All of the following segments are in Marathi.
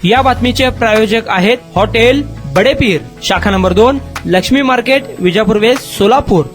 या बातमीचे प्रायोजक आहेत हॉटेल बडेपीर, शाखा number 2, Lakshmi market, Vijapur west, Solapur.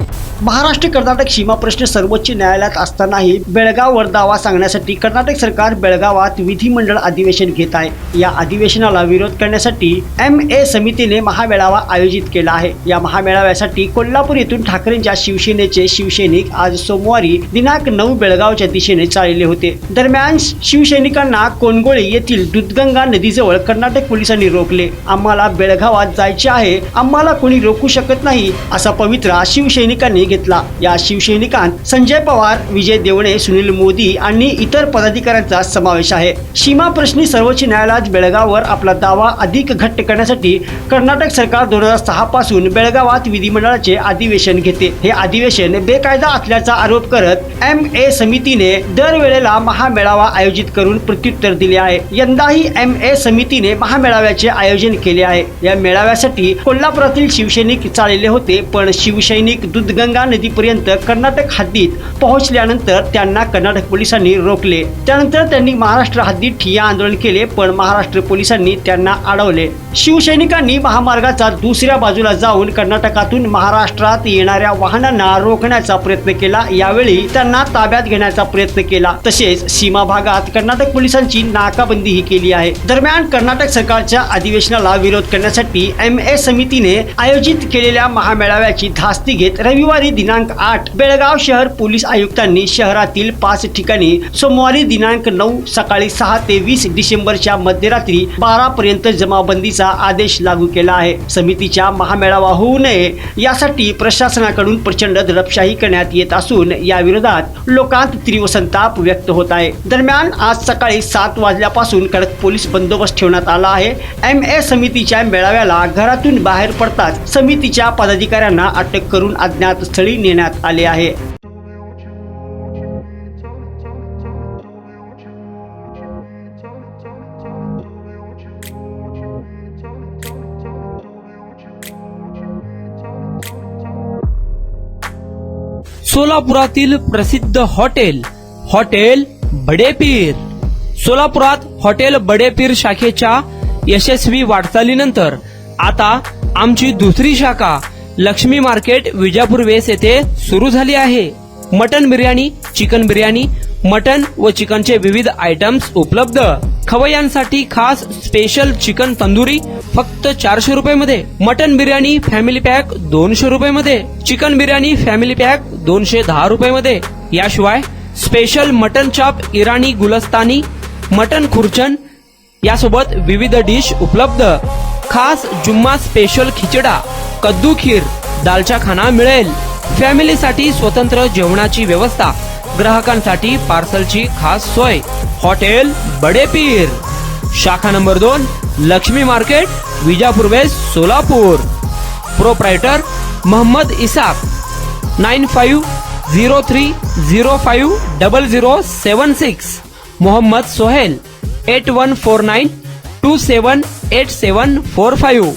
Maharashtra Karnataka सीमा प्रश्न सर्वोच्च न्यायालयात असतानाही बेळगाववर दावा सांगण्यासाठी कर्नाटक सरकार बेळगावात विधिमंडळ अधिवेशन घेत आहे। या अधिवेशनाला विरोध करण्यासाठी MA समितीने महामेळावा आयोजित केला आहे। या महामेळाव्यासाठी कोल्हापूर येथून ठाकरेंच्या शिवसेनेचे शिवसैनिक आज सोमवारी दिनांक 9 बेळगावच्या दिशेने चालले होते। दरम्यान शिवसैनिकांना कोणगोळी येथील दूधगंगा नदीजवळ कर्नाटक पोलिसांनी रोखले। आम्हाला बेळगावात जायचे आहे, आम्हाला कोणी रोखू शकत नाही, असा पवित्रा शिवसैनिकांनी घेतला। या शिवसैनिकांत संजय पवार, विजय देवणे, सुनील मोदी आणि इतर पदाधिकाऱ्यांचा समावेश आहे। सीमा प्रश्नी सर्वोच्च न्यायालयात बेळगाववर आपला दावा अधिक घट्ट करण्यासाठी कर्नाटक सरकार 2006 पासून बेळगावात विधिमंडळाचे अधिवेशन घेते। हे अधिवेशन बेकायदा असल्याचा आरोप करत MA समितीने दरवेळेला महामेळावा आयोजित करून प्रत्युत्तर दिले आहे। यंदाही MA समितीने महामेळाव्याचे आयोजन केले आहे। या मेळाव्यासाठी कोल्हापुरातील शिवसैनिक चालले होते, पण शिवसैनिक दूधगंगा नदीपर्यंत कर्नाटक हद्दीत पोहोचल्यानंतर त्यांना कर्नाटक पोलिसांनी रोखले। त्यानंतर त्यांनी महाराष्ट्र हद्दीत ठिय्या आंदोलन केले, पण महाराष्ट्र पोलिसांनी त्यांना अडवले। शिवसैनिकांनी महामार्गाचा दुसऱ्या बाजूला जाऊन कर्नाटकातून महाराष्ट्रात येणाऱ्या वाहनांना रोखण्याचा प्रयत्न केला। यावेळी त्यांना ताब्यात घेण्याचा प्रयत्न केला। तसेच सीमा भागात कर्नाटक पोलिसांची नाकाबंदीही केली आहे। दरम्यान कर्नाटक सरकारच्या अधिवेशनाला विरोध करण्यासाठी MA समितीने आयोजित केलेल्या महामेळाव्याची धास्ती घेत रविवारी दिनांक 8 बेळगाव शहर पोलीस आयुक्तांनी शहरातील 5 ठिकाणी सोमवारी दिनांक 9 सकाळी 6 ते 20 डिसेंबरच्या मध्यरात्री 12 पर्यंत जमावबंदीचा आदेश लागू केला आहे। समितीच्या महामेळावा होऊ नये यासाठी प्रशासनाकडून प्रचंड दडपशाही करण्यात येत असून या विरोधात लोकांत तीव्र संताप व्यक्त होत आहे। दरम्यान आज सकाळी 7 वाजल्यापासून कडक पोलीस बंदोबस्त ठेवण्यात आला आहे। MA समितीच्या मेळाव्याला घरातून बाहेर पडताच समितीच्या पदाधिकाऱ्यांना अटक करून अज्ञात स्थळी नेण्यात आले आहे। सोलापुरातील प्रसिद्ध हॉटेल बडेपीर। सोलापुरात हॉटेल बडेपीर शाखेच्या यशस्वी वाटचालीनंतर आता आमची दुसरी शाखा लक्ष्मी मार्केट, विजापूर वेस्ट येथे सुरू झाली आहे। Mutton biryani, chicken biryani, mutton व चिकनचे विविध आयटम्स उपलब्ध। खवय्यांसाठी खास स्पेशल चिकन तंदुरी फक्त 400 रुपये मध्ये, मटन बिर्याणी फॅमिली पॅक 200 रुपये मध्ये, चिकन बिर्याणी फॅमिली पॅक 210 रुपये मध्ये। याशिवाय स्पेशल मटन चॉप, इराणी गुलस्तानी, मटन खुर्चन यासोबत विविध डिश उपलब्ध। खास जुम्मा स्पेशल खिचडा, कद्दू खीर, दालचा खाना मिळेल। फॅमिलीसाठी स्वतंत्र जेवणाची व्यवस्था, ग्राहकांसाठी पार्सलची खास सोय। हॉटेल बडेपीर, शाखा number 2, Lakshmi market, Vijapur west, Solapur. Proprietor Mohammad Isaq, 9503050076। Mohammad Sohail, 8149278745।